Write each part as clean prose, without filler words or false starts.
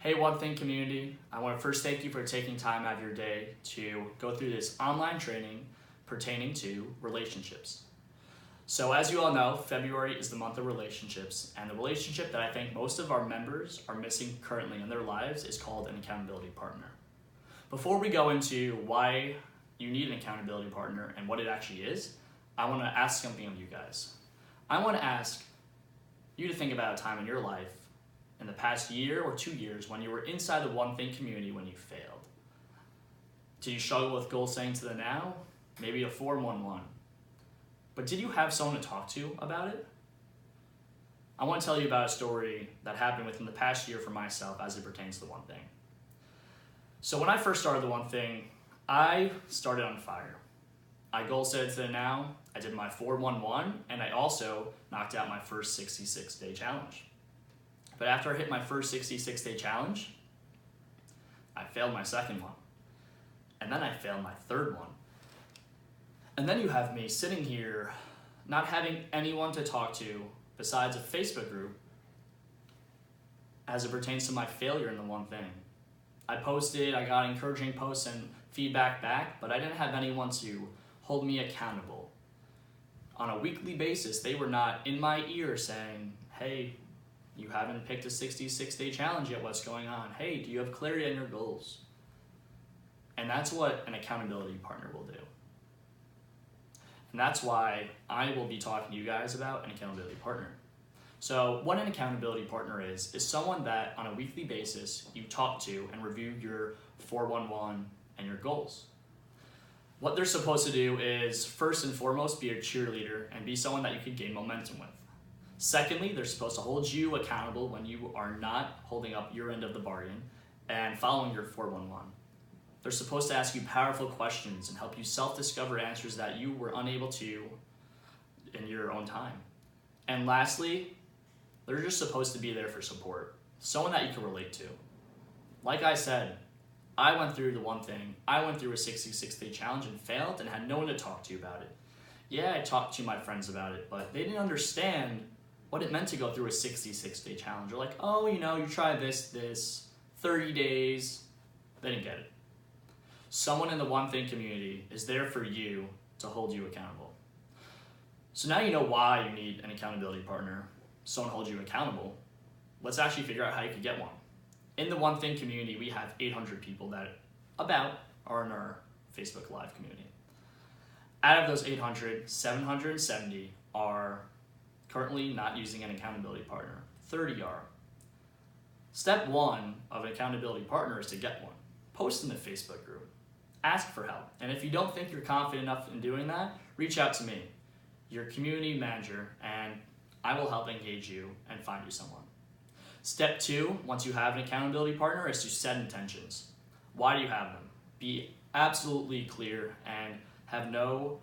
Hey One Thing community, I want to first thank you for taking time out of your day to go through this online training pertaining to relationships. So as you all know, February is the month of relationships, and the relationship that I think most of our members are missing currently in their lives is called an accountability partner. Before we go into why you need an accountability partner and what it actually is, I want to ask something of you guys. I want to ask you to think about a time in your life in the past year or 2 years when you were inside the One Thing community when you failed. Did you struggle with goal setting to the now? Maybe a 4-1-1. But did you have someone to talk to about it? I want to tell you about a story that happened within the past year for myself as it pertains to the One Thing. So when I first started the One Thing, I started on fire. I goal set to the now, I did my 4-1-1, and I also knocked out my first 66-day challenge. But after I hit my first 66-day challenge, I failed my second one. And then I failed my third one. And then you have me sitting here not having anyone to talk to besides a Facebook group as it pertains to my failure in the One Thing. I posted, I got encouraging posts and feedback back, but I didn't have anyone to hold me accountable. On a weekly basis, they were not in my ear saying, hey, you haven't picked a 66-day challenge yet, what's going on? Hey, do you have clarity on your goals? And that's what an accountability partner will do. And that's why I will be talking to you guys about an accountability partner. So what an accountability partner is someone that on a weekly basis you talk to and review your 4-1-1 and your goals. What they're supposed to do is first and foremost be a cheerleader and be someone that you could gain momentum with. Secondly, they're supposed to hold you accountable when you are not holding up your end of the bargain and following your 4-1-1. They're supposed to ask you powerful questions and help you self-discover answers that you were unable to in your own time. And lastly, they're just supposed to be there for support, someone that you can relate to. Like I said, I went through the One Thing. I went through a 66-day challenge and failed and had no one to talk to about it. Yeah, I talked to my friends about it, but they didn't understand what it meant to go through a 66-day challenge. They're like, oh, you try this, 30 days. They didn't get it. Someone in the One Thing community is there for you to hold you accountable. So now you know why you need an accountability partner, someone holds you accountable. Let's actually figure out how you could get one. In the One Thing community, we have 800 people that are in our Facebook Live community. Out of those 800, 770 are currently not using an accountability partner. 30 are. Step one of an accountability partner is to get one. Post in the Facebook group. Ask for help. And if you don't think you're confident enough in doing that, reach out to me, your community manager, and I will help engage you and find you someone. Step two, once you have an accountability partner, is to set intentions. Why do you have them? Be absolutely clear and have no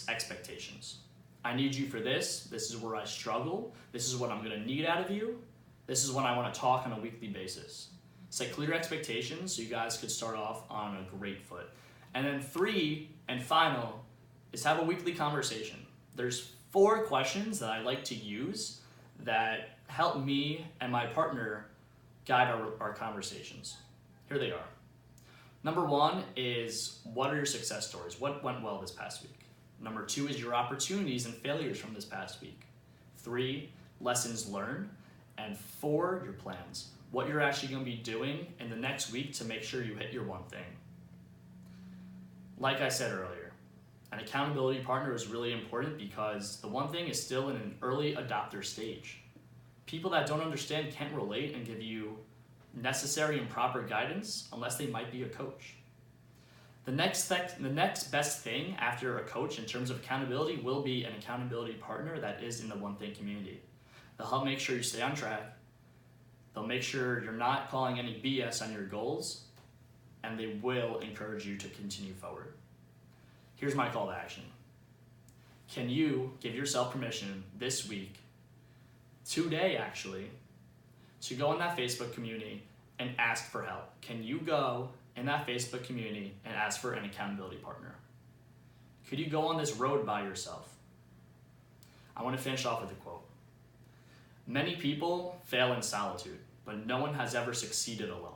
expectations. I need you for this. This is where I struggle. This is what I'm going to need out of you. This is when I want to talk on a weekly basis. Set clear expectations so you guys could start off on a great foot. And then 3 and final is have a weekly conversation. There's 4 questions that I like to use that help me and my partner guide our conversations. Here they are. Number 1 is, what are your success stories? What went well this past week? Number 2 is your opportunities and failures from this past week. 3, lessons learned. And 4, your plans. What you're actually going to be doing in the next week to make sure you hit your One Thing. Like I said earlier, an accountability partner is really important because the One Thing is still in an early adopter stage. People that don't understand can't relate and give you necessary and proper guidance unless they might be a coach. The next best thing after a coach in terms of accountability will be an accountability partner that is in the One Thing community. They'll help make sure you stay on track. They'll make sure you're not calling any BS on your goals, and they will encourage you to continue forward. Here's my call to action. Can you give yourself permission this week, today actually, to go in that Facebook community and ask for help? Can you go in that Facebook community and ask for an accountability partner? Could you go on this road by yourself? I want to finish off with a quote. Many people fail in solitude, but no one has ever succeeded alone.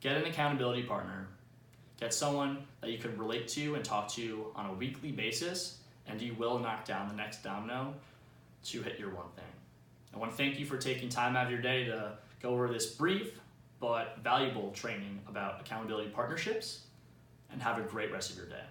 Get an accountability partner. Get someone that you can relate to and talk to on a weekly basis, and you will knock down the next domino to hit your one thing. I want to thank you for taking time out of your day to go over this brief but valuable training about accountability partnerships, and have a great rest of your day.